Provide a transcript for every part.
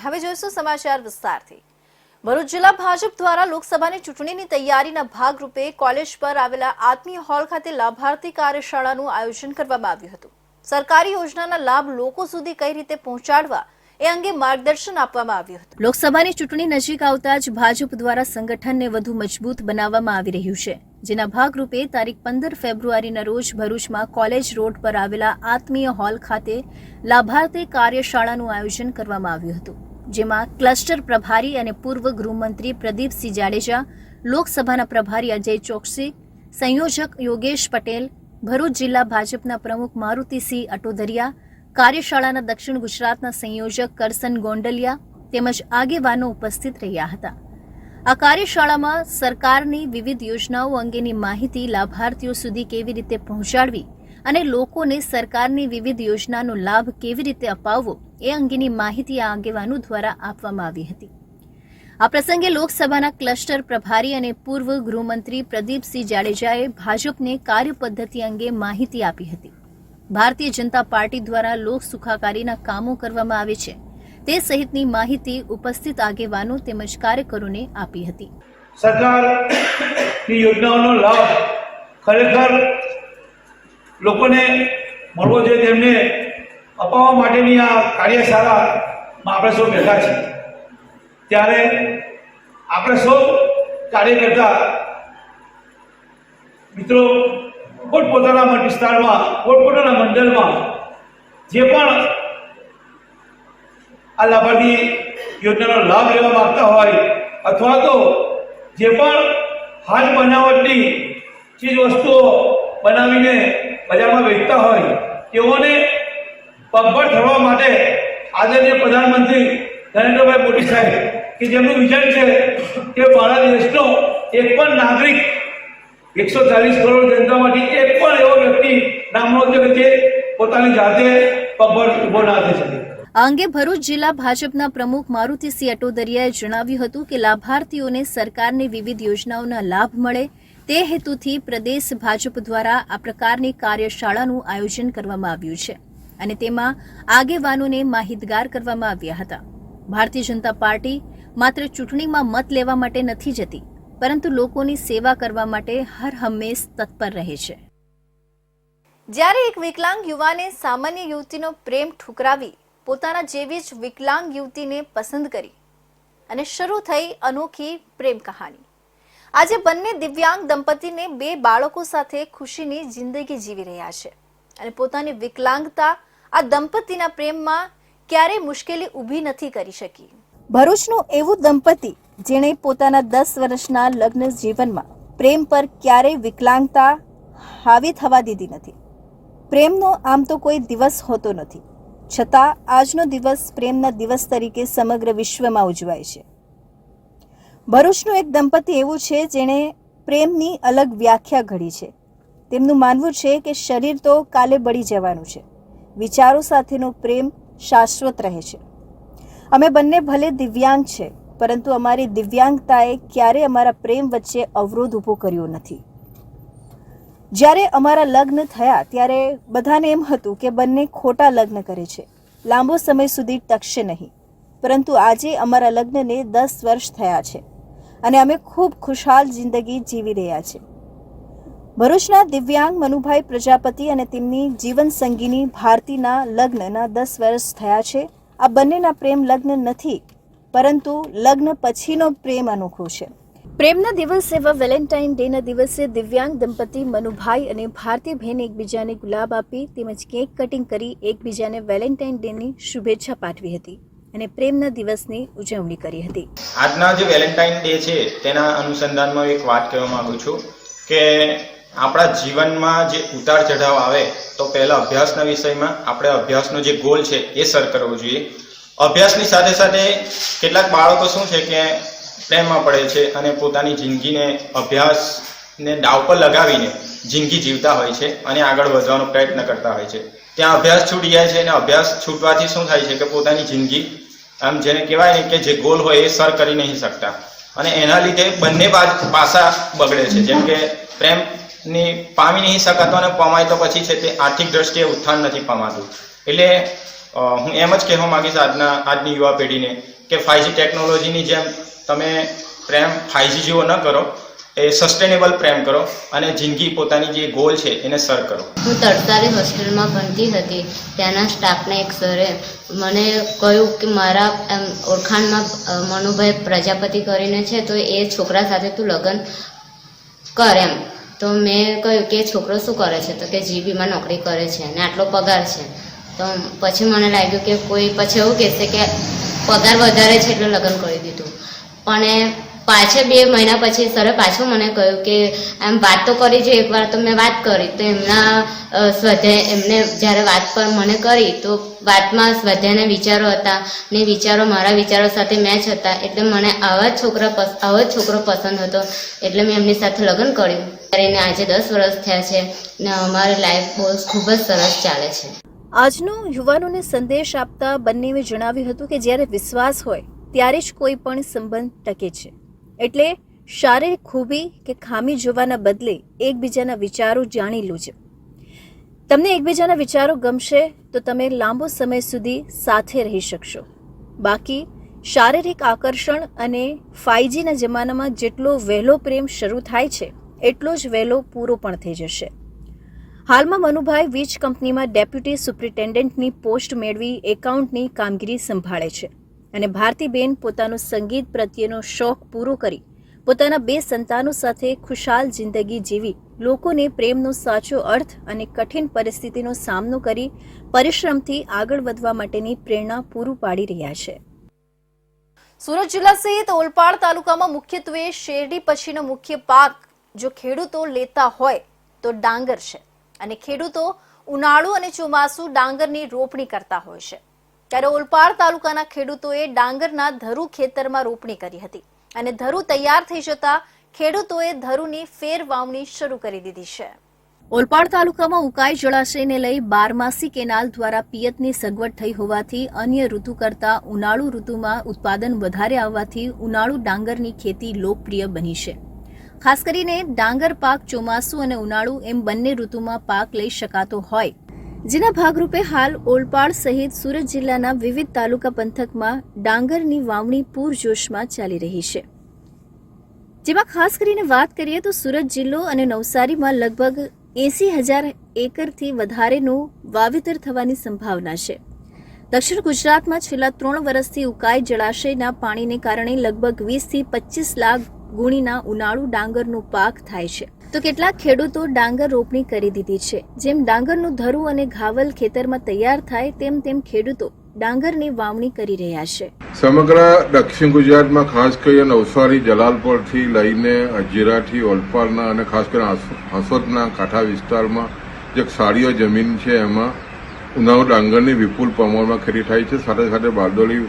હવે જોઈશું સમાચાર વિસ્તારથી। ભરૂચ જિલ્લા ભાજપ દ્વારા લોકસભાની ચૂંટણીની તૈયારીના ભાગરૂપે કોલેજ પર આવેલા આત્મીય હોલ ખાતે લાભાર્થી કાર્યશાળાનું આયોજન કરવામાં આવ્યું હતું। સરકારી યોજનાના લાભ લોકો સુધી કઈ રીતે પહોંચાડવા એ અંગે માર્ગદર્શન આપવામાં આવ્યું હતું। લોકસભાની ચૂંટણી નજીક આવતા જ ભાજપ દ્વારા સંગઠનને વધુ મજબૂત બનાવવામાં આવી રહ્યું છે, જેના ભાગરૂપે તારીખ 15 ફેબ્રુઆરીના રોજ ભરૂચમાં કોલેજ રોડ પર આવેલા આત્મીય હોલ ખાતે લાભાર્થી કાર્યશાળાનું આયોજન કરવામાં આવ્યું હતું, જેમાં ક્લસ્ટર પ્રભારી અને પૂર્વ ગૃહમંત્રી પ્રદીપસિંહ જાડેજા, લોકસભાના પ્રભારી અજય ચોકસી, સંયોજક યોગેશ પટેલ, ભરૂચ જિલ્લા ભાજપના પ્રમુખ મારુતિસિંહ અટોદરિયા, કાર્યશાળાના દક્ષિણ ગુજરાતના સંયોજક કરસન ગોંડલિયા તેમજ આગેવાનો ઉપસ્થિત રહ્યા હતા। આ કાર્યશાળામાં સરકારની વિવિધ યોજનાઓ અંગેની માહિતી લાભાર્થીઓ સુધી કેવી રીતે પહોંચાડવી અને લોકોને સરકારની વિવિધ યોજનાનો લાભ કેવી રીતે અપાવવો એ અંગેની માહિતી આ આગેવાનો દ્વારા આપવામાં આવી હતી। આ પ્રસંગે લોકસભાના ક્લસ્ટર પ્રભારી અને પૂર્વ ગૃહમંત્રી પ્રદીપસિંહ જાડેજાએ ભાજપને કાર્યપદ્ધતિ અંગે માહિતી આપી હતી। ભારતીય જનતા પાર્ટી દ્વારા લોક સુખાકારીના કામો કરવામાં આવે છે તે સહિતની માહિતી ઉપસ્થિત આગેવાનો તેમજ કાર્યકરોને આપી હતી। સરકારની યોજનાઓનો લાભ ખરેખર લોકોને મળવો જોઈએ, તેમને અપાવવા માટેની આ કાર્યશાળામાં આપણે સૌ બેઠા છીએ। ત્યારે આપણે સૌ કાર્યકર્તા મિત્રો પોતપોતાના વિસ્તારમાં, પોતપોતાના મંડળમાં જે પણ આ લાભાર્થી યોજનાનો લાભ લેવા માંગતા હોય અથવા તો જે પણ હાથ બનાવટની ચીજ વસ્તુઓ બનાવીને બજારમાં વેચતા હોય તેઓને પગભર થવા માટે આદરણીય પ્રધાનમંત્રી નરેન્દ્રભાઈ મોદી સાહેબ કે જેમનું વિઝન છે કે ભારત દેશનો એક પણ નાગરિક 140 કરોડ જનતામાંથી એક પણ એવો વ્યક્તિ નામનો છે કે જે પોતાની જાતે પગભર ઉભો ના થઈ શકે। આ અંગે ભરૂચ જિલ્લા ભાજપના પ્રમુખ મારુતિસિંહ અટોદરિયાએ જણાવ્યું હતું કે લાભાર્થીઓને સરકારની વિવિધ યોજનાઓના લાભ મળે તે હેતુથી પ્રદેશ ભાજપ દ્વારા આ પ્રકારની કાર્યશાળાનું આયોજન કરવામાં આવ્યું છે અને તેમાં આગેવાનોને માહિતગાર કરવામાં આવ્યા હતા। ભારતીય જનતા પાર્ટી માત્ર ચૂંટણીમાં મત લેવા માટે નથી જતી, પરંતુ લોકોની સેવા કરવા માટે હર હંમેશ તત્પર રહે છે। જ્યારે એક વિકલાંગ યુવાને સામાન્ય યુવતીનો પ્રેમ ઠુકરાવી પોતાના જેવી જ વિકલાંગ યુવતીને પસંદ કરી અને શરૂ થઈ અનોખી પ્રેમ કહાની। આજે બંને દિવ્યાંગ દંપતીને 2 બાળકો સાથે ખુશીની જિંદગી જીવી રહ્યા છે અને પોતાની વિકલાંગતા આ દંપતીના પ્રેમમાં ક્યારેય મુશ્કેલી ઊભી નથી કરી શકી। ભરૂચનું એવું દંપતી જેણે પોતાના 10 વર્ષના લગ્ન જીવનમાં પ્રેમ પર ક્યારેય વિકલાંગતા હાવી થવા દીધી નથી। પ્રેમનો આમ તો કોઈ દિવસ હોતો નથી, છતાં આજનો દિવસ પ્રેમના દિવસ તરીકે સમગ્ર વિશ્વમાં ઉજવાય છે। ભરૂચનું એક દંપતી એવું છે જેણે પ્રેમની અલગ વ્યાખ્યા ઘડી છે। તેમનું માનવું છે કે શરીર તો કાલે બળી જવાનું છે, વિચારો સાથેનો પ્રેમ શાશ્વત રહે છે। અમે બંને ભલે દિવ્યાંગ છે, પરંતુ અમારી દિવ્યાંગતાએ ક્યારેય અમારા પ્રેમ વચ્ચે અવરોધ ઊભો કર્યો નથી। જ્યારે અમારા લગ્ન થયા ત્યારે બધાને એમ હતું કે બંને ખોટા લગ્ન કરે છે, લાંબો સમય સુધી ટકશે નહીં, પરંતુ આજે અમારા લગ્નને 10 વર્ષ થયા છે અને અમે ખૂબ ખુશહાલ જિંદગી જીવી રહ્યા છીએ। ભરૂચના દિવ્યાંગ મનુભાઈ પ્રજાપતિ અને તેમની જીવન સંગીની ભારતીના લગ્નના 10 વર્ષ થયા છે। આ બંનેના પ્રેમ લગ્ન નથી, પરંતુ લગ્ન પછીનો પ્રેમ અનોખો છે। પ્રેમના દિવસ એવા વેલેન્ટાઇન ડેના દિવસે દિવ્યાંગ દંપતી મનુભાઈ અને ભારતીબેન એકબીજાને ગુલાબ આપી તેમજ કેક કટિંગ કરી એકબીજાને વેલેન્ટાઇન ડેની શુભેચ્છા પાઠવી હતી અને પ્રેમના દિવસની ઉજવણી કરી હતી। આજના જે વેલેન્ટાઇન ડે છે તેના અનુસંધાનમાં એક વાત કહેવા માંગુ છું કે આપણા જીવનમાં જે ઉતાર ચઢાવ આવે તો પહેલા અભ્યાસના વિષયમાં આપણે અભ્યાસનો જે ગોલ છે એ સર કરવો જોઈએ। અભ્યાસની સાથે સાથે કેટલાક બાળકો શું છે કે પ્રેમમાં પડે છે અને પોતાની જિંદગીને અભ્યાસને દાવ પર લગાવીને જિંદગી જીવતા હોય છે અને આગળ વધવાનો પ્રયત્ન કરતા હોય છે। ત્યાં અભ્યાસ છૂટી જાય છે અને અભ્યાસ છૂટવાથી શું થાય છે કે પોતાની જિંદગી આમ જેને કહેવાય ને કે જે ગોલ હોય એ સર કરી નહીં શકતા અને એના લીધે બંને પાસા બગડે છે। જેમ કે પ્રેમની પામી નહીં શકાતો અને પમાય તો પછી છે તે આર્થિક દ્રષ્ટિએ ઉત્થાન નથી પામાતું। એટલે હું એમ જ કહેવા માંગીશ આજની યુવા પેઢીને કે 5G ટેકનોલોજીની જેમ તમે પ્રેમ 5G જેવો ન કરો, એ સસ્ટેનેબલ પ્રેમ કરો અને જિંદગી પોતાની જે ગોલ છે એને સર કરો. હું તરસારી હોસ્ટેલમાં ભણતી હતી. ત્યાંના સ્ટાફના એક સરે મને કહ્યું કે મારા ઓળખાણમાં મનુભાઈ પ્રજાપતિ કરીને છે, તો એ છોકરા સાથે તું લગ્ન કર એમ. તો મેં કહ્યું કે છોકરો શું કરે છે? તો કે જીબીમાં નોકરી કરે છે અને આટલો પગાર છે. તો પછી મને લાગ્યું કે કોઈ પછી એવું કહેશે કે પગાર વધારે છે એટલે લગ્ન કરી દીધું. પણ પાછળ 2 મહિના પછી સરે પાછું મને કહ્યું કે એમ વાત તો કરી છે. એકવાર તો મેં વાત કરી તો એમને જ્યારે વાત પર મને કરી તો વાતમાં સ્વાધ્યાયના વિચારો હતા ને વિચારો મારા વિચારો સાથે મેચ હતા. એટલે મને આવો જ છોકરો પસંદ હતો એટલે મેં એમની સાથે લગ્ન કર્યું. એને આજે 10 વર્ષ થયા છે ને અમારી લાઈફ બહુ ખૂબ જ સરસ ચાલે છે. આજનો યુવાનોને સંદેશ આપતા બંનેએ જણાવ્યું હતું કે જ્યારે વિશ્વાસ હોય ત્યારે જ કોઈ પણ સંબંધ ટકે છે. એટલે શારીરિક ખૂબી કે ખામી જોવાના બદલે એકબીજાના વિચારો જાણી લેજો. તમને એકબીજાના વિચારો ગમશે તો તમે લાંબો સમય સુધી સાથે રહી શકશો. બાકી શારીરિક આકર્ષણ અને 5Gના જમાનામાં જેટલો વહેલો પ્રેમ શરૂ થાય છે એટલો જ વહેલો પૂરો પણ થઈ જશે. હાલમાં મનુભાઈ વીજ કંપનીમાં ડેપ્યુટી સુપ્રિન્ટેન્ડન્ટની પોસ્ટ મેળવી એકાઉન્ટની કામગીરી સંભાળે છે અને ભારતીબેન પોતાનો સંગીત પ્રત્યેનો શોખ પૂરો કરી પોતાના 2 સંતાનો સાથે ખુશાલ જિંદગી જીવી લોકોને પ્રેમનો સાચો અર્થ અને કઠિન પરિસ્થિતિનો સામનો કરી પરિશ્રમથી આગળ વધવા માટેની પ્રેરણા પૂરું પાડી રહ્યા છે. સુરત જિલ્લા સહિત ઓલપાડ તાલુકામાં મુખ્યત્વે શેરડી પછીનો મુખ્ય પાક જો ખેડૂતો લેતા હોય તો ડાંગર છે અને ખેડૂતો ઉનાળુ અને ચોમાસુ ડાંગરની રોપણી કરતા હોય છે. ત્યારે ઓલપાડ તાલુકાના ખેડૂતોએ ડાંગરના ધરુ ખેતરમાં રોપણી કરી હતી અને ધરુ તૈયાર થઈ જતા ખેડૂતોએ ધરુની ફેર વાવણી શરૂ કરી દીધી છે. ઓલપાડ તાલુકામાં ઉકાઈ જળાશયને લઈ 12માસી કેનાલ દ્વારા પિયતની સગવડ થઈ હોવાથી અન્ય ઋતુ કરતા ઉનાળુ ઋતુમાં ઉત્પાદન વધારે આવવાથી ઉનાળુ ડાંગરની ખેતી લોકપ્રિય બની છે. ખાસ કરીને ડાંગર પાક ચોમાસુ અને ઉનાળુ એમ બંને ઋતુમાં પાક લઈ શકાતો હોય, જેના ભાગરૂપે હાલ ઓલપાડ સહિત સુરત જિલ્લાના વિવિધ તાલુકા પંથકમાં ડાંગરની વાવણી પૂરજોશમાં ચાલી રહી છે. જેમાં ખાસ કરીને વાત કરીએ તો સુરત જિલ્લો અને નવસારીમાં લગભગ 80,000 એકરથી વધારેનું વાવેતર થવાની સંભાવના છે. દક્ષિણ ગુજરાતમાં છેલ્લા 3 વર્ષથી ઉકાઈ જળાશયના પાણીને કારણે લગભગ 20 થી 25 લાખ ગુણીના ઉનાળુ ડાંગરનો પાક થાય છે. તો કેટલાક ખેડૂતો ડાંગર રોપણી કરી દીધી છે. જેમ ડાંગરનું ધરુ અને ઘાવલ ખેતરમાં તૈયાર થાય તેમ ખેડૂતો ડાંગરની વાવણી કરી રહ્યા છે. સમગ્ર દક્ષિણ ગુજરાતમાં ખાસ કરીને નવસારી જલાલપોરથી લઈને અજીરાથી ઓલપાડના અને ખાસ કરીને હાસોદના કાંઠા વિસ્તારમાં જે સારીઓ જમીન છે એમાં ઉનાળુ ડાંગરની વિપુલ પ્રમાણમાં ખેતી થાય છે. સાથે સાથે બારડોલી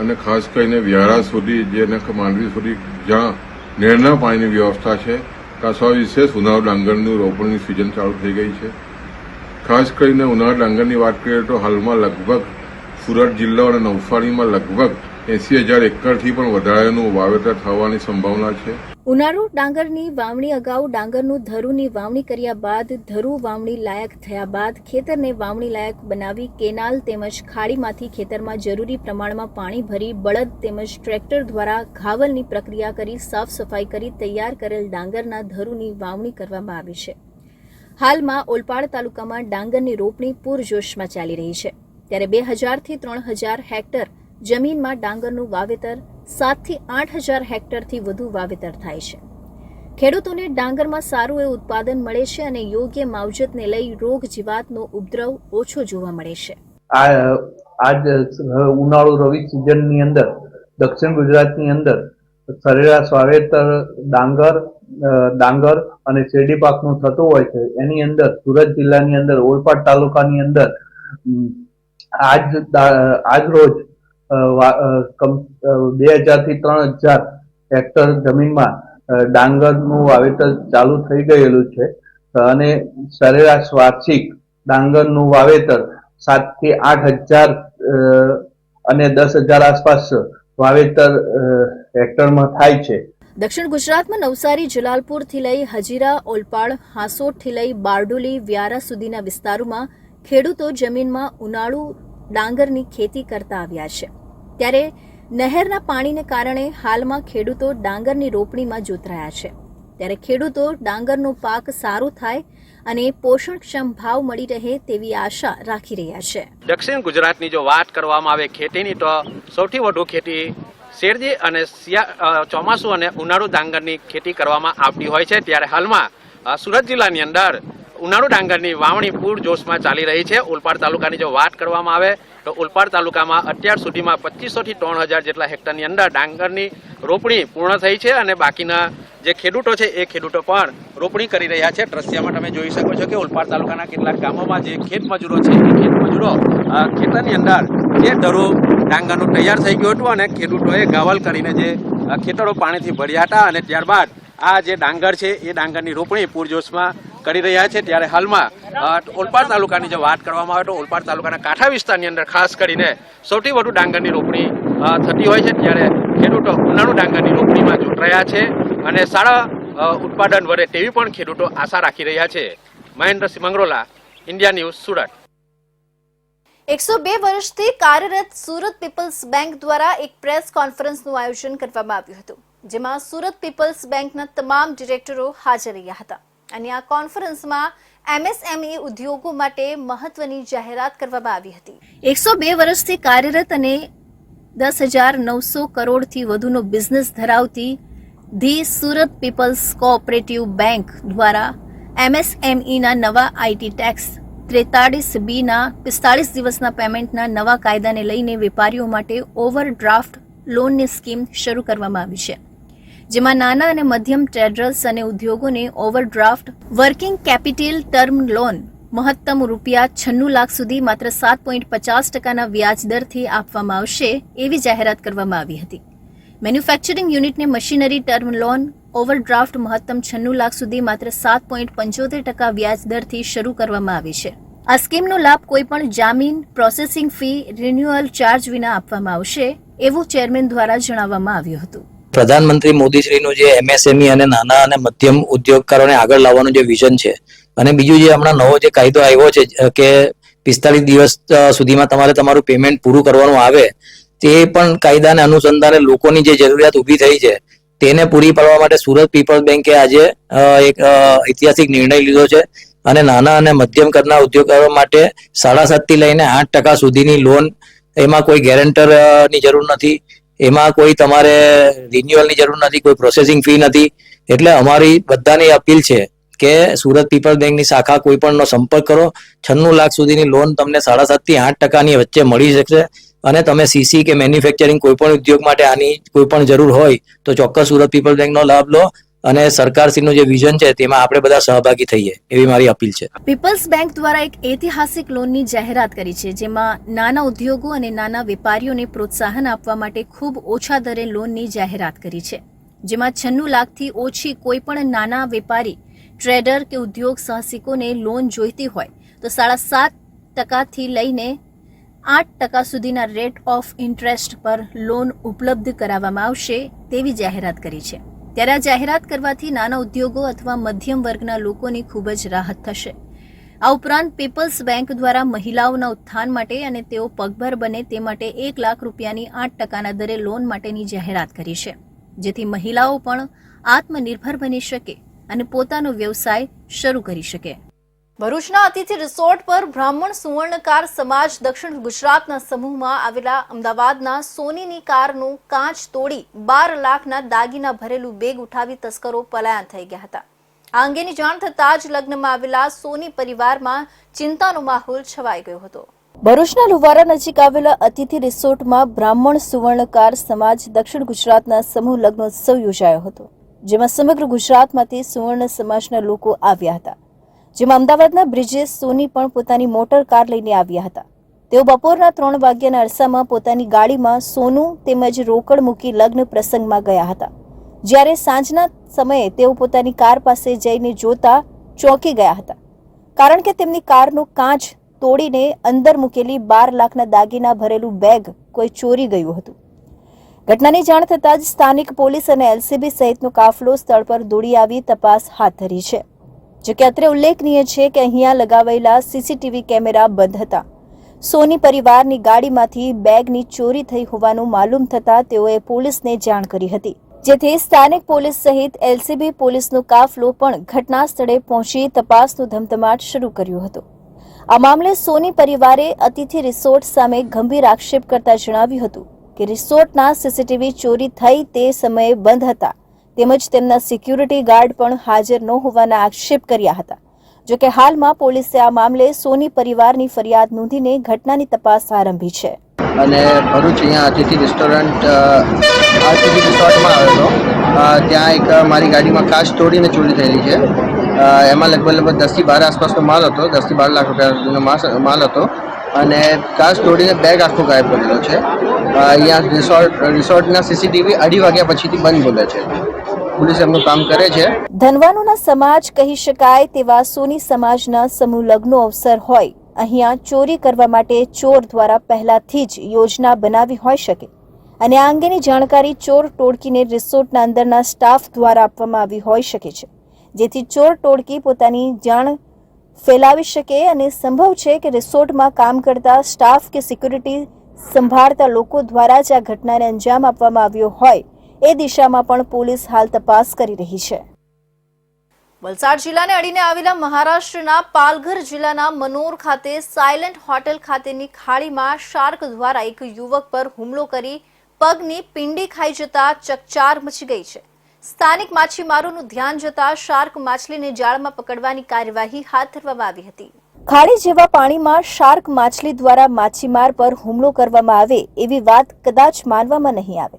અને ખાસ કરીને વ્યારા સુધી જેને માંડવી સુધી જ્યાં નહેરના પાણીની વ્યવસ્થા છે ત્યાં વિશેષ ઉનાળુ ડાંગરની રોપણીની સિઝન ચાલુ થઈ ગઈ છે. ખાસ કરીને ઉનાળુ ડાંગરની વાત કરીએ તો હાલમાં લગભગ સુરત જિલ્લો અને નવસારીમાં લગભગ 80,000 એકરથી પણ વધારેનું વાવેતર થવાની સંભાવના છે. ઉનાળુ ડાંગરની વાવણી અગાઉ ડાંગરનું ધરુની વાવણી કર્યા બાદ ધરુ વાવણી લાયક થયા બાદ ખેતરને વાવણી લાયક બનાવી કેનાલ તેમજ ખાડીમાંથી ખેતરમાં જરૂરી પ્રમાણમાં પાણી ભરી બળદ તેમજ ટ્રેક્ટર દ્વારા ઘાવલની પ્રક્રિયા કરી સાફ સફાઈ કરી તૈયાર કરેલ ડાંગરના ધરુની વાવણી કરવામાં આવી છે. હાલમાં ઓલપાડ તાલુકામાં ડાંગરની રોપણી પૂરજોશમાં ચાલી રહી છે. ત્યારે 2000 થી 3000 હેક્ટર જમીનમાં ડાંગરનું વાવેતર 7 થી 8000 હેક્ટરથી વધુ વાવેતર થાય છે. ખેડૂતોને ડાંગરમાં સારું એવું ઉત્પાદન મળે છે અને યોગ્ય માવજતને લઈ રોગ જીવાતનો ઉપદ્રવ ઓછો જોવા મળે છે. આજ ઉનાળુ રવિ સિઝનની અંદર દક્ષિણ ગુજરાતની અંદર સરેરાશ વાવેતર ડાંગર અને શેરડી પાકનું થતું હોય છે. એની અંદર સુરત જિલ્લાની અંદર ઓલપાડ તાલુકાની અંદર આજ રોજ 2000 થી 3000 હેક્ટર જમીનમાં ડાંગરનું વાવેતર ચાલુ થઈ ગયેલું છે અને સરેરાશ વાર્ષિક ડાંગરનું વાવેતર 7 થી 8000 અને 10,000 આસપાસ વાવેતર હેક્ટરમાં થાય છે. દક્ષિણ ગુજરાતમાં નવસારી જલાલપુરથી લઈ હજીરા, ઓલપાડ, હાસોડથી લઈ બારડોલી, વ્યારા સુધીના વિસ્તારોમાં ખેડૂતો જમીનમાં ઉનાળુ ડાંગરની ખેતી કરતા આવ્યા છે, ત્યારે નહેરના પાણીને કારણે હાલમાં ખેડૂતો ડાંગરની રોપણીમાં જોતરાયા છે. ત્યારે ખેડૂતો ડાંગરનો પાક સારો થાય અને પોષણક્ષમ ભાવ મળી રહે તેવી આશા રાખી રહ્યા છે. દક્ષિણ ગુજરાતની જો વાત કરવામાં આવે ખેતીની, તો સૌથી વધુ ખેતી શેરડી અને ચોમાસું અને ઉનાળુ ડાંગરની ખેતી કરવામાં આવતી હોય છે. ત્યારે હાલમાં સુરત જિલ્લાની અંદર ઉનાળુ ડાંગરની વાવણી પૂરજોશમાં ચાલી રહી છે. ઓલપાડ તાલુકાની જો વાત કરવામાં આવે તો ઓલપાડ તાલુકામાં અત્યાર સુધીમાં 2500 થી 3000 જેટલા હેક્ટરની અંદર ડાંગરની રોપણી પૂર્ણ થઈ છે અને બાકીના જે ખેડૂતો છે એ ખેડૂતો પણ રોપણી કરી રહ્યા છે. દ્રશ્યમાં તમે જોઈ શકો છો કે ઓલપાડ તાલુકાના કેટલાક ગામોમાં જે ખેત મજૂરો છે એ ખેત મજૂરો ખેતરની અંદર જે ધરો ડાંગરનું તૈયાર થઈ ગયું હતું અને ખેડૂતોએ ગાવલ કરીને જે ખેતરો પાણીથી ભર્યા હતા અને ત્યારબાદ આ જે ડાંગર છે એ ડાંગરની રોપણી પૂરજોશમાં કરી રહ્યા છે. ત્યારે હાલમાં ઓલપાડ તાલુકાની જો વાત કરવામાં આવે તો ઓલપાડ તાલુકાના કાંઠા વિસ્તારની અંદર ખાસ કરીને સૌથી વધુ ડાંગરની રોપણી થતી હોય છે. ત્યારે ખેડૂતો ઉનાળુ ડાંગરની રોપણીમાં જોતરાયા છે અને સારા ઉત્પાદન વધે તેવી પણ ખેડૂતો આશા રાખી રહ્યા છે. Mahendrasinh Mangrola, India news, Surat. 102 વર્ષથી કાર્યરત સુરત પીપલ્સ બેંક દ્વારા એક પ્રેસ કોન્ફરન્સનું આયોજન કરવામાં આવ્યું હતું, જેમાં સુરત પીપલ્સ બેંકના તમામ ડિરેક્ટરો હાજર રહ્યા હતા અને આ કોન્ફરન્સમાં MSME ઉદ્યોગો માટે મહત્વની જાહેરાત કરવામાં આવી હતી. 102 વર્ષથી કાર્યરત અને 10,900 કરોડથી વધુનો બિઝનેસ ધરાવતી the Surat people's cooperative bank દ્વારા MSMEના નવા IT ટેક્સ 43B ના 45 દિવસના પેમેન્ટના નવા કાયદાને લઈને વેપારીઓ માટે ઓવરડ્રાફ્ટ લોનની સ્કીમ શરૂ કરવામાં આવી છે, જેમાં નાના અને મધ્યમ ટ્રેડર્સ અને ઉદ્યોગોને overdraft working capital term loan મહત્તમ ₹96 લાખ સુધી માત્ર 7.50% વ્યાજ દરથી આપવામાં આવશે એવી જાહેરાત કરવામાં આવી હતી. મેન્યુફેક્ચરિંગ યુનિટને મશીનરી ટર્મ લોન ઓવરડ્રાફ્ટ મહત્તમ 96 લાખ સુધી માત્ર 7.75% વ્યાજ દરથી શરૂ કરવામાં આવી છે. આ સ્કીમનો લાભ કોઈપણ જામીન, પ્રોસેસિંગ ફી, રિન્યુઅલ ચાર્જ વિના આપવામાં આવશે એવું ચેરમેન દ્વારા જણાવવામાં આવ્યું હતું. પ્રધાનમંત્રી મોદીશ્રીનું જે MSME અને નાના અને મધ્યમ ઉદ્યોગકારોને આગળ લાવવાનું જે વિઝન છે, અને બીજું જે હમણાં નવો જે કાયદો આવ્યો છે કે 45 દિવસ સુધીમાં તમારે તમારું પેમેન્ટ પૂરું કરવાનું આવે, તે પણ કાયદાને અનુસંધાને લોકોની જે જરૂરિયાત ઊભી થઈ છે તેને પૂરી પાડવા માટે સુરત પીપલ્સ બેંકે આજે એક ઐતિહાસિક નિર્ણય લીધો છે અને નાના અને મધ્યમ કદના ઉદ્યોગકારો માટે 7.5% થી લઈને 8% સુધીની લોન, એમાં કોઈ ગેરંટરની જરૂર નથી, એમાં કોઈ તમારે રિન્યુઅલની જરૂર નથી, કોઈ પ્રોસેસિંગ ફી નથી. એટલે અમારી બધાની અપીલ છે કે સુરત પીપલ્સ બેંકની શાખા કોઈ પણનો સંપર્ક કરો. 96 લાખ સુધીની લોન તમને 7.5% થી 8%ની વચ્ચે મળી શકશે અને તમે સીસી કે મેન્યુફેક્ચરિંગ કોઈ પણ ઉદ્યોગ માટે આની કોઈ પણ જરૂર હોય તો ચોક્કસ સુરત પીપલ્સ બેંકનો લાભ લો અને સરકારશ્રીનું જે વિઝન છે તેમાં આપણે બધા સહભાગી થઈએ એવી મારી અપીલ છે. પીપલ્સ બેંક દ્વારા એક ઐતિહાસિક લોનની જાહેરાત કરી છે, જેમાં નાના ઉદ્યોગો અને નાના વેપારીઓને પ્રોત્સાહન આપવા માટે ખૂબ ઓછા દરે લોનની જાહેરાત કરી છે, જેમાં 96 લાખથી ઓછી કોઈ પણ નાના વેપારી, ટ્રેડર કે ઉદ્યોગ સાહસિકોને લોન જોઈતી હોય તો 7.5% થી લઈને 8% સુધીના રેટ ઓફ ઇન્ટરેસ્ટ પર લોન ઉપલબ્ધ કરાવવામાં આવશે તેવી જાહેરાત કરી છે. ત્યારે આ જાહેરાત કરવાથી નાના ઉદ્યોગો અથવા મધ્યમ વર્ગના લોકોની ખૂબ જ રાહત થશે. આ ઉપરાંત પીપલ્સ બેંક દ્વારા મહિલાઓના ઉત્થાન માટે અને તેઓ પગભર બને તે માટે 1 લાખ રૂપિયાની 8%ના દરે લોન માટેની જાહેરાત કરી છે, જેથી મહિલાઓ પણ આત્મનિર્ભર બની શકે અને પોતાનો વ્યવસાય શરૂ કરી શકે. ભરૂચના અતિથિ રિસોર્ટ પર બ્રાહ્મણ સુવર્ણકાર સમાજ દક્ષિણ ગુજરાતના સમૂહમાં આવેલા અમદાવાદના સોનીની કારનું કાચ તોડી 12 લાખના દાગીના ભરેલું બેગ ઉઠાવી તસ્કરો પલાયન થઈ ગયા હતા. આ અંગેની જાણ થતાં જ લગ્નમાં આવેલા સોની પરિવારમાં ચિંતાનો માહોલ છવાઈ ગયો હતો. ભરૂચના લુવારા નજીક આવેલા અતિથિ રિસોર્ટમાં બ્રાહ્મણ સુવર્ણકાર સમાજ દક્ષિણ ગુજરાતના સમૂહ લગ્નોત્સવ યોજાયો હતો, જેમાં સમગ્ર ગુજરાતમાંથી સુવર્ણ સમાજના લોકો આવ્યા હતા. જેમાં અમદાવાદના બ્રિજેશ સોની પણ પોતાની મોટર કાર લઈને આવ્યા હતા. તેઓ બપોરના 3 વાગ્યાના અરસામાં પોતાની ગાડીમાં સોનું તેમજ રોકડ મૂકી લગ્ન પ્રસંગમાં ગયા હતા. જ્યારે સાંજના સમયે તેઓ પોતાની કાર પાસે જઈને જોતા ચોંકી ગયા હતા, કારણ કે તેમની કારનો કાચ તોડીને અંદર મૂકેલી 12 લાખના દાગીના ભરેલું બેગ કોઈ ચોરી ગયું હતું. ઘટનાની જાણ થતાં જ સ્થાનિક પોલીસ અને LCB સહિતનો કાફલો સ્થળ પર દોડી આવી તપાસ હાથ ધરી છે. જો કે અત્રે ઉલ્લેખનીય છે કે અહીંયા લગાવેલા CCTV કેમેરા બંધ હતા, સોની પરિવારની ગાડીમાંથી બેગની ચોરી થઈ હોવાનું માલુમ થતાં તેઓએ પોલીસને જાણ કરી હતી, જેથી સ્થાનિક પોલીસ સહિત એલસીબી પોલીસનો કાફલો પણ ઘટના સ્થળે પહોંચી તપાસનો ધમધમાટ શરૂ કર્યો હતો. આ મામલે સોની પરિવારે અતિથિ રિસોર્ટ સામે ગંભીર આક્ષેપ કરતા જણાવ્યું હતું કે રિસોર્ટના સીસીટીવી ચોરી થઈ તે સમયે બંધ હતા, તેમજ તેમના સિક્યુરિટી ગાર્ડ પણ હાજર ન હોવાના આક્ષેપ કર્યા હતા. જોકે હાલમાં પોલીસે આ મામલે સોની પરિવારની ફરિયાદ નોંધીને ઘટનાની તપાસ આરંભી છે. અને ભરૂચ અહીંયા અતિથિ રિસોર્ટમાં આવ્યો હતો. ત્યાં એક મારી ગાડીમાં કાચ તોડીને ચોરી થયેલી છે. એમાં લગભગ 10 થી 12 આસપાસનો માલ હતો, 10 થી 12 લાખ રૂપિયાનો માલ હતો અને કાચ તોડીને બેગ આખો ગાયબ કરેલો છે. અહીંયા રિસોર્ટના સીસીટીવી 2:30 વાગ્યા પછીથી બંધ બોલે છે. પોલીસ એમનું કામ કરે છે. ધનવાનોના સમાજ કહી શકાય તેવા સોની સમાજના સમૂહ લગ્નનો અવસર હોય, અહીંયા ચોરી કરવા માટે ચોર દ્વારા પહેલાથી જ યોજના બનાવી હોઈ શકે અને આ અંગેની જાણકારી ચોર ટોળકીને રિસોર્ટના અંદરના સ્ટાફ દ્વારા આપવામાં આવી હોઈ શકે છે, જેથી ચોર ટોળકી પોતાની જાણ ફેલાવી શકે અને સંભવ છે કે રિસોર્ટમાં કામ કરતા સ્ટાફ કે સિક્યુરિટી સંભાળતા લોકો દ્વારા જ આ ઘટનાને અંજામ આપવામાં આવ્યો હોય એ દિશામાં પણ પોલીસ હાલ તપાસ કરી રહી છે. વલસાડ જિલ્લાને અડીને આવેલા મહારાષ્ટ્રના પાલઘર જિલ્લાના મનોર ખાતે સાયલન્ટ હોટેલ ખાતેની ખાડીમાં શાર્ક દ્વારા એક યુવક પર હુમલો કરી પગની પિંડી ખાઈ જતા ચકચાર મચી ગઈ છે. સ્થાનિક માછીમારોનું ધ્યાન જતા શાર્ક માછલીને જાળમાં પકડવાની કાર્યવાહી હાથ ધરવામાં આવી હતી. ખાડી જેવા પાણીમાં શાર્ક માછલી દ્વારા માછીમાર પર હુમલો કરવામાં આવે એવી વાત કદાચ માનવામાં નહીં આવે,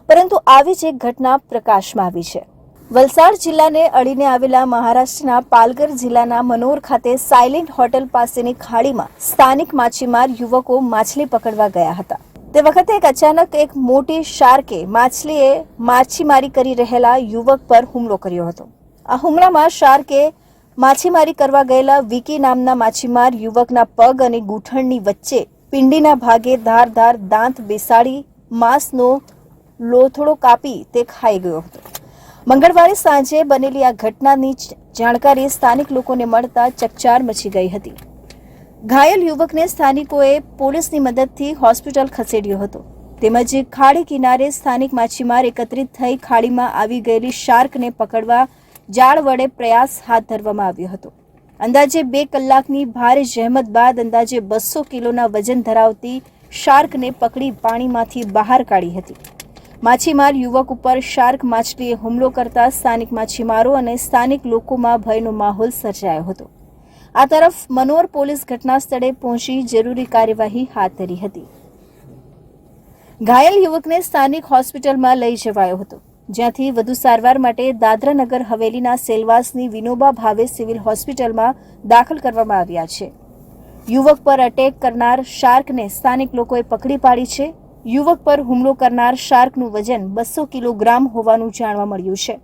પરંતુ આવી જ એક ઘટના પ્રકાશમાં આવી છે. વલસાડ જિલ્લાને અડીને આવેલા મહારાષ્ટ્રના પાલઘર જિલ્લાના મનોર ખાતે સાયલેન્ટ હોટેલ પાસેની ખાડીમાં સ્થાનિક માછીમાર યુવકો માછલી પકડવા ગયા હતા. તે વખતે અચાનક એક મોટી શાર્કે માછીમારી કરી રહેલા યુવક પર હુમલો કર્યો હતો. આ હુમલામાં શાર્કે માછીમારી કરવા ગયેલા વિકી નામના માછીમાર યુવકના પગ અને ગૂંઠણની વચ્ચે પિંડીના ભાગે ધારદાર દાંત બેસાડી માંસનો લોથડો કાપી તે ખાઈ ગયો હતો. મંગળવારે સાંજે બનેલી આ ઘટનાની જાણકારી સ્થાનિક લોકોને મળતા ચકચાર મચી ગઈ હતી. ઘાયલ યુવકને સ્થાનિકોએ પોલીસની મદદથી હોસ્પિટલ ખસેડ્યો હતો. તેમજ ખાડી કિનારે સ્થાનિક માછીમાર એકત્રિત થઈ ખાડીમાં આવી ગયેલી શાર્કને પકડવા જાળ વડે પ્રયાસ હાથ ધરવામાં આવ્યો હતો. અંદાજે 2 કલાકની ભારે જહેમત બાદ અંદાજે 200 કિલોના વજન ધરાવતી શાર્કને પકડી પાણીમાંથી બહાર કાઢી હતી. માછીમાર યુવક ઉપર શાર્ક માછલીએ હુમલો કરતા સ્થાનિક માછીમારો અને સ્થાનિક લોકોમાં ભયનો માહોલ સર્જાયો હતો. આ તરફ મનોર પોલીસ ઘટના સ્થળે પહોંચી જરૂરી કાર્યવાહી હાથ ધરી હતી. ઘાયલ યુવકને સ્થાનિક હોસ્પિટલમાં લઈ જવાયો હતો, જ્યાંથી વધુ સારવાર માટે દાદરા નગર હવેલીના સેલવાસની વિનોબા ભાવે સિવિલ હોસ્પિટલમાં દાખલ કરવામાં આવ્યા છે. યુવક પર અટેક કરનાર શાર્કને સ્થાનિક લોકોએ પકડી પાડી છે. યુવક પર હુમલો કરનાર શાર્કનું વજન 200 કિલોગ્રામ હોવાનું જાણવા મળ્યું છે.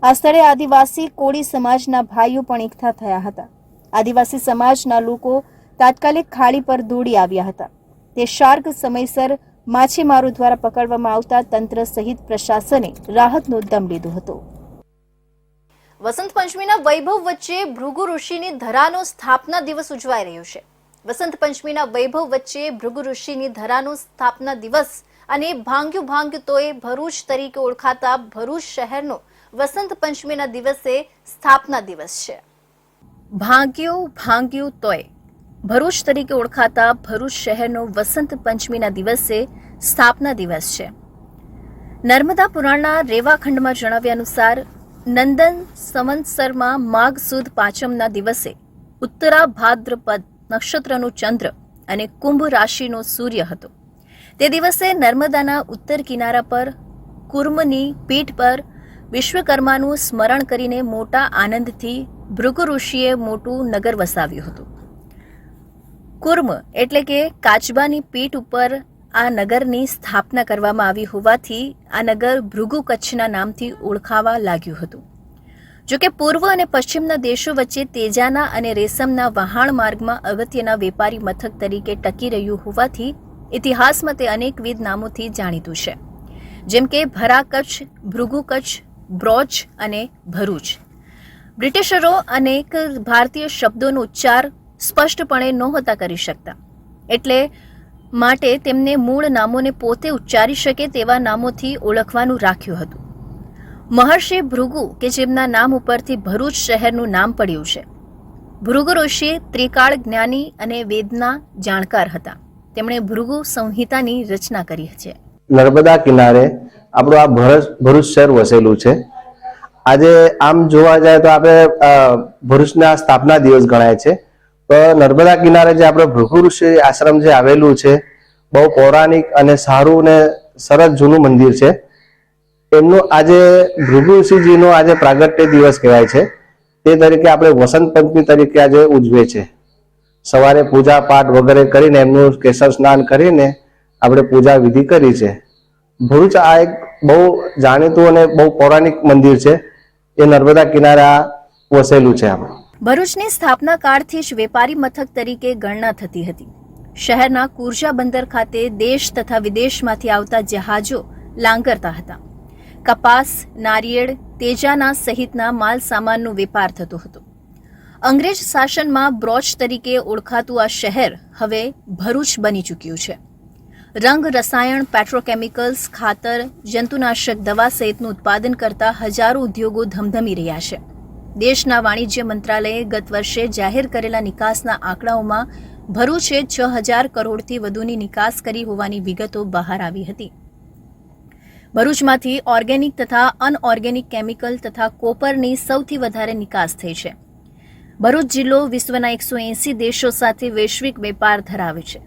આ સ્થળે આદિવાસી કોળી સમાજના ભાઈઓ પણ એકઠા થયા હતા. આદિવાસી સમાજના લોકો તાત્કાલિક ખાડી પર દોડી આવ્યા હતા. તે શાર્ક સમયસર માછીમારો દ્વારા પકડવામાં આવતા તંત્ર સહિત પ્રશાસને રાહતનો દમ લીધો હતો. વસંત પંચમીના વૈભવ વચ્ચે ભૃગુ ઋષિની ધરાનો સ્થાપના દિવસ ઉજવાઈ રહ્યો છે. વસંત પંચમીના વૈભવ વચ્ચે ભૃગુ ઋષિની ધરાનો સ્થાપના દિવસ અને ભાંગ્યું તોય ભરૂચ તરીકે ઓળખાતા ભરૂચ શહેરનો વસંત પંચમીના દિવસે સ્થાપના દિવસ છે. ભાંગ્યું તોય ભરૂચ તરીકે ઓળખાતા ભરૂચ શહેરનો વસંત પંચમીના દિવસે સ્થાપના દિવસ છે. નર્મદા પુરાણના રેવાખંડમાં જણાવ્યા અનુસાર નંદન સંવત્સરમાં માઘ સુદ પાંચમના દિવસે ઉત્તરા ભાદ્રપદ નક્ષત્રનું ચંદ્ર અને કુંભ રાશિનો સૂર્ય હતો. તે દિવસે નર્મદાના ઉત્તર કિનારા પર કુર્મની પીઠ પર વિશ્વકર્માનું સ્મરણ કરીને મોટા આનંદથી ભૃગુ ઋષિએ મોટું નગર વસાવ્યું હતું. કુર્મ એટલે કે કાચબાની પીઠ ઉપર આ નગરની સ્થાપના કરવામાં આવી હોવાથી આ નગર ભૃગુ કચ્છના નામથી ઓળખાવા લાગ્યું હતું. જોકે પૂર્વ અને પશ્ચિમના દેશો વચ્ચે તેજાના અને રેશમના વહાણ માર્ગમાં અગત્યના વેપારી મથક તરીકે ટકી રહ્યું હોવાથી ઇતિહાસમાં તે અનેકવિધ નામોથી જાણીતું છે, જેમ કે ભરા કચ્છ, ભૃગુ કચ્છ, બ્રોચ અને ભરૂચ. બ્રિટિશરો અનેક ભારતીય શબ્દોનો ઉચ્ચાર સ્પષ્ટપણે નહોતા કરી શકતા, એટલે માટે તેમને મૂળ નામોને પોતે ઉચ્ચારી શકે તેવા નામોથી ઓળખવાનું રાખ્યું હતું. મહર્ષિ ભૃગુ કે જેમના નામ ઉપરથી ભરૂચ શહેરનું નામ પડ્યું છે. ભૃગુ ઋષિ ત્રિકાળ જ્ઞાની અને વેદના જાણકાર હતા. તેમણે ભૃગુ સંહિતાની રચના કરી છે. નર્મદા કિનારે આપણું આ ભરૂચ શહેર વસેલું છે. આજે આમ જોવા જાય તો આપણે ભરૂચના સ્થાપના દિવસ ગણાય છે. તો નર્મદા કિનારે જે આપણે ભૃગુ ઋષિ આશ્રમ જે આવેલું છે, બહુ પૌરાણિક અને સારું ને સરસ જૂનું મંદિર છે. એમનું આજે ભૃગુ ઋષિજીનો આજે પ્રાગટ્ય દિવસ કહેવાય છે. તે તરીકે આપણે વસંત પંચમી તરીકે આજે ઉજવે છે. સવારે પૂજા પાઠ વગેરે કરીને એમનું કેસર સ્નાન કરીને આપણે પૂજા વિધિ કરી છે. ભરૂચ આ એક બહુ જાણીતું અને બહુ પૌરાણિક મંદિર છે. એ નર્મદા કિનારે આ વસેલું છે. આપણે ભરૂચની સ્થાપના કાળથી જ વેપારી મથક તરીકે ગણના થતી હતી. શહેરના કુરજા બંદર ખાતે દેશ તથા વિદેશમાંથી આવતા જહાજો લાંગરતા હતા. કપાસ, નારિયેળ, તેજાના સહિતના માલ સામાનનો વેપાર થતો હતો. અંગ્રેજ શાસનમાં બ્રોચ તરીકે ઓળખાતું આ શહેર હવે ભરૂચ બની ચૂક્યું છે. રંગ, રસાયણ, પેટ્રોકેમિકલ્સ, ખાતર, જંતુનાશક દવા સહિતનું ઉત્પાદન કરતા હજારો ઉદ્યોગો ધમધમી રહ્યા છે. દેશના વાણિજ્ય મંત્રાલયે ગત વર્ષે જાહેર કરેલા નિકાસના આંકડાઓમાં ભરૂચે 6,000 કરોડથી વધુની નિકાસ કરી હોવાની વિગતો બહાર આવી હતી. ભરૂચમાંથી ઓર્ગેનિક તથા અનઓર્ગેનિક કેમિકલ તથા કોપરની સૌથી વધારે નિકાસ થઈ છે. ભરૂચ જિલ્લો વિશ્વના 180 દેશો સાથે વૈશ્વિક વેપાર ધરાવે છે.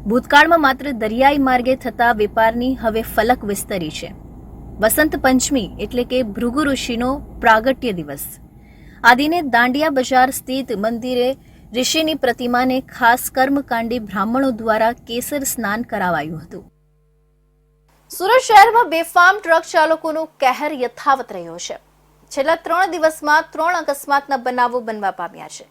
ભૂતકાળમાં માત્ર દરિયાઈ માર્ગે થતા વેપારની હવે ફલક વિસ્તરી છે. વસંત પંચમી એટલે કે ભૃગુ ઋષિનો પ્રાગટ્ય દિવસ. આ દિને દાંડિયા બજાર સ્થિત મંદિરે ઋષિની પ્રતિમાને ખાસ કર્મકાંડી બ્રાહ્મણો દ્વારા કેસર સ્નાન કરાવાયું હતું. સુરત શહેરમાં બેફામ ટ્રક ચાલકોનો કહેર યથાવત રહ્યો છે. છેલ્લા 3 દિવસમાં 3 અકસ્માતના બનાવો બનવા પામ્યા છે.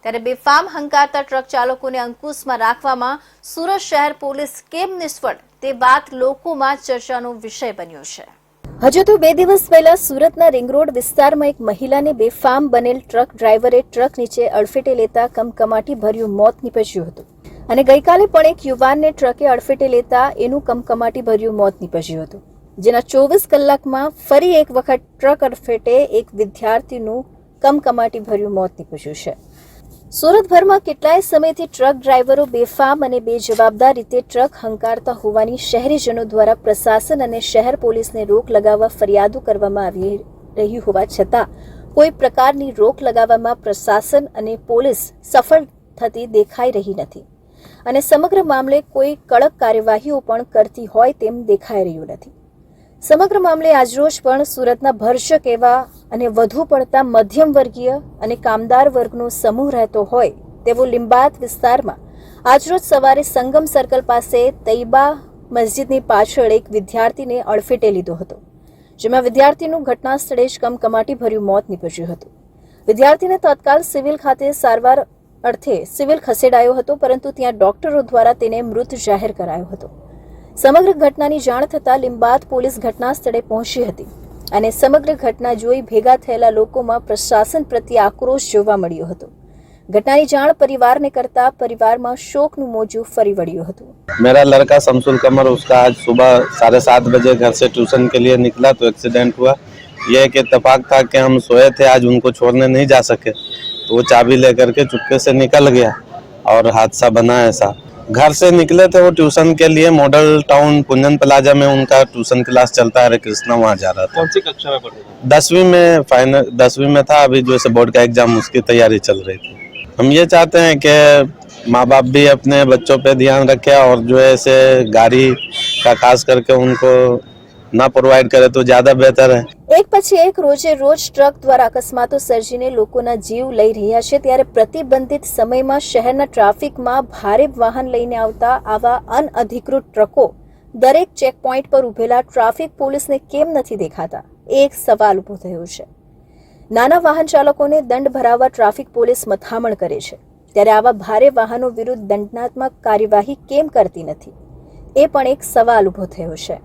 ત્યારે બેફામ હંકારતા ટ્રક ચાલકોને અંકુશમાં રાખવામાં સુરત શહેર પોલીસ કેમ નિષ્ફળ તે વાત લોકોમાં ચર્ચાનો વિષય બન્યો છે. હજુ તો 2 દિવસ પહેલા સુરતના રિંગ રોડ વિસ્તારમાં એક મહિલાને બેફામ બનેલ ટ્રક ડ્રાઈવરે ટ્રક નીચે અડફેટે લેતા કમકમાટી ભર્યું મોત નીપજ્યું હતું અને ગઈકાલે પણ એક યુવાનને ટ્રકે અડફેટે લેતા એનું કમકમાટી ભર્યું મોત નીપજ્યું હતું. જેના 24 કલાકમાં ફરી એક વખત ટ્રક અડફેટે એક વિદ્યાર્થીનું કમકમાટી ભર્યું મોત નીપજ્યું છે. સુરતભરમાં કેટલાય સમયથી ટ્રક ડ્રાઈવરો બેફામ અને બેજવાબદાર રીતે ટ્રક હંકારતા હોવાની શહેરીજનો દ્વારા પ્રશાસન અને શહેર પોલીસને રોક લગાવવા ફરિયાદો કરવામાં આવી રહી હોવા છતાં કોઈ પ્રકારની રોક લગાવવામાં પ્રશાસન અને પોલીસ સફળ થતી દેખાઈ રહી નથી અને સમગ્ર મામલે કોઈ કડક કાર્યવાહીઓ પણ કરતી હોય તેમ દેખાઈ રહ્યું નથી. સમગ્ર મામલે આજરોજ પણ સુરતના ભરચક એવા અને વધુ પડતા મધ્યમ વર્ગીય અને કામદાર વર્ગનો સમૂહ રહેતો હોય તેવો લિંબાયત વિસ્તારમાં આજરોજ સવારે સંગમ સર્કલ પાસે તૈબા મસ્જિદની પાછળ એક વિદ્યાર્થીને અડફેટે લીધો હતો. જેમાં વિદ્યાર્થીનું ઘટના સ્થળે જ કમકમાટી ભર્યું મોત નીપજ્યું હતું. વિદ્યાર્થીને તત્કાલ સિવિલ ખાતે સારવાર અર્થે સિવિલ ખસેડાયો હતો, પરંતુ ત્યાં ડોક્ટરો દ્વારા તેને મૃત જાહેર કરાયો હતો. સમગ્ર ઘટનાની જાણ થતાં લિંબાયત પોલીસ ઘટના સ્થળે પહોંચી હતી અને સમગ્ર ઘટના જોઈ ભેગા થયેલા લોકોમાં પ્રશાસન પ્રત્યે આક્રોશ જોવા મળ્યો હતો. घटनाની જાણ પરિવારને કરતા પરિવારમાં શોકનું મોજું ફરી વળ્યું હતું. मेरा लड़का शमसुल कमर उसका आज सुबह 7:30 बजे घर से ट्यूशन के लिए निकला तो एक्सीडेंट हुआ. यह एक इत्तेफाक था कि हम सोए थे, आज उनको छोड़ने नहीं जा सके तो वो चाबी लेकर के चुपके से निकल गया और हादसा बना ऐसा. घर से निकले थे वो ट्यूशन के लिए, मॉडल टाउन कुंजन प्लाजा में उनका ट्यूशन क्लास चलता है, हरे कृष्णा, वहाँ जा रहा था. कौन सी कक्षा में पढ़ते थे? 10वीं में, फाइनल 10वीं में था. अभी जो है बोर्ड का एग्जाम उसकी तैयारी चल रही थी. हम ये चाहते हैं कि माँ बाप भी अपने बच्चों पे ध्यान रखे और जो है ऐसे गाड़ी का खास करके उनको ना प्रोवाइड करे तो ज्यादा बेहतर है. એક પછી એક રોજે રોજ ટ્રક દ્વારા અકસ્માતો સર્જીને લોકોના જીવ લઈ રહ્યા છે, ત્યારે પ્રતિબંધિત સમયમાં શહેરના ટ્રાફિકમાં ભારે વાહન લઈને આવતા આવા અનઅધિકૃત ટ્રકો દરેક ચેકપોઇન્ટ પર ઉભેલા ટ્રાફિક પોલીસને કેમ નથી દેખાતા એ એક સવાલ ઊભો થયો છે. નાના વાહન ચાલકોને દંડ ભરાવવા ટ્રાફિક પોલીસ મથામણ કરે છે, ત્યારે આવા ભારે વાહનો વિરુદ્ધ દંડાત્મક કાર્યવાહી કેમ કરતી નથી એ પણ એક સવાલ ઊભો થયો છે.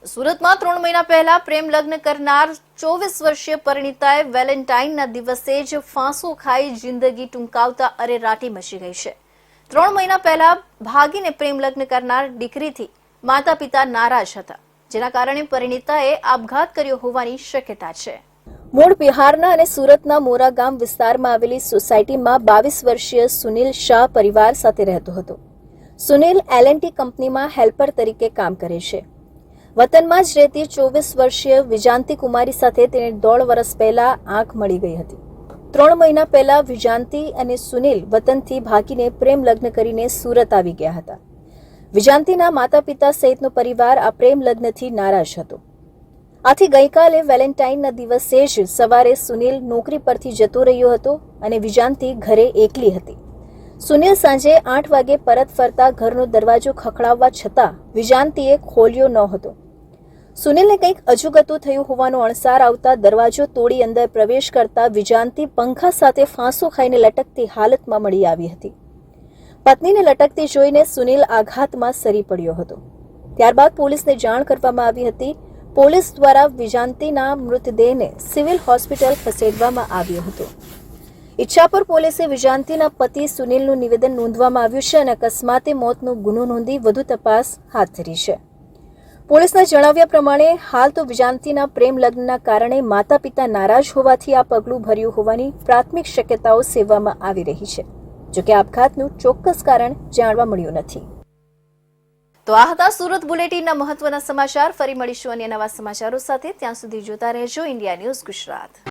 સુરતમાં 3 મહિના પહેલા પ્રેમ લગ્ન કરનાર 24 વર્ષીય પરિણીતાએ વેલેન્ટાઇનના દિવસે જ ફાંસો ખાઈ જિંદગી ટૂંકાવતા અરેરાટી મચી ગઈ છે. 3 મહિના પહેલા ભાગીને પ્રેમ લગ્ન કરનાર દીકરીથી માતા પિતા નારાજ હતા, જેના કારણે પરિણીતાએ આપઘાત કર્યો હોવાની શક્યતા છે. મૂળ બિહારના અને સુરતના મોરા ગામ વિસ્તારમાં આવેલી સોસાયટીમાં 22 વર્ષીય સુનિલ શાહ પરિવાર સાથે રહેતો હતો. સુનિલ L&T કંપનીમાં હેલ્પર તરીકે કામ કરે છે. વતનમાં જ રહેતી 24 વર્ષીય વિજાંતી કુમારી સાથે તેને 1.5 વર્ષ પહેલા આંખ મળી ગઈ હતી. 3 મહિના પહેલા વિજાંતી અને સુનિલ વતનથી ભાગીને પ્રેમ લગ્ન કરીને સુરત આવી ગયા હતા. વિજાંતીના માતા પિતા સહિતનો પરિવાર આ પ્રેમ લગ્નથી નારાજ હતો. આથી ગઈકાલે વેલેન્ટાઇનના દિવસે જ સવારે સુનિલ નોકરી પરથી જતો રહ્યો હતો અને વિજાંતી ઘરે એકલી હતી. સુનિલ સાંજે 8 વાગે પરત ફરતા ઘરનો દરવાજો ખખડાવવા છતાં વિજાંતીએ ખોલ્યો ન હતો. સુનિલને કંઈક અજુગતું થયું હોવાનો અણસાર આવતા દરવાજો તોડી અંદર પ્રવેશ કરતા વિજાંતી પંખા સાથે ફાંસો ખાઈને લટકતી હાલતમાં મળી આવી હતી. પત્નીને લટકતી જોઈને સુનિલ આઘાતમાં સરી પડ્યો હતો. ત્યારબાદ પોલીસને જાણ કરવામાં આવી હતી. પોલીસ દ્વારા વિજાંતીના મૃતદેહને સિવિલ હોસ્પિટલ ખસેડવામાં આવ્યો હતો. ઈચ્છાપુર પોલીસે વિજાંતીના પતિ સુનિલનું નિવેદન નોંધવામાં આવ્યું છે અને અકસ્માતે મોતનો ગુનો નોંધી વધુ તપાસ હાથ ધરી છે. પોલીસના જણાવ્યા પ્રમાણે હાલ તો વિજાંતીના પ્રેમ લગ્નના કારણે માતા પિતા નારાજ હોવાથી આ પગલું ભર્યું હોવાની પ્રાથમિક શક્યતાઓ સેવવામાં આવી રહી છે. જોકે આપઘાતનું ચોક્કસ કારણ જાણવા મળ્યું નથી. તો આ હતા સુરત બુલેટિનના મહત્વના સમાચાર. ફરી મળીશું અન્ય નવા સમાચારો સાથે. ત્યાં સુધી જોતા રહેજો ઇન્ડિયા ન્યૂઝ ગુજરાત.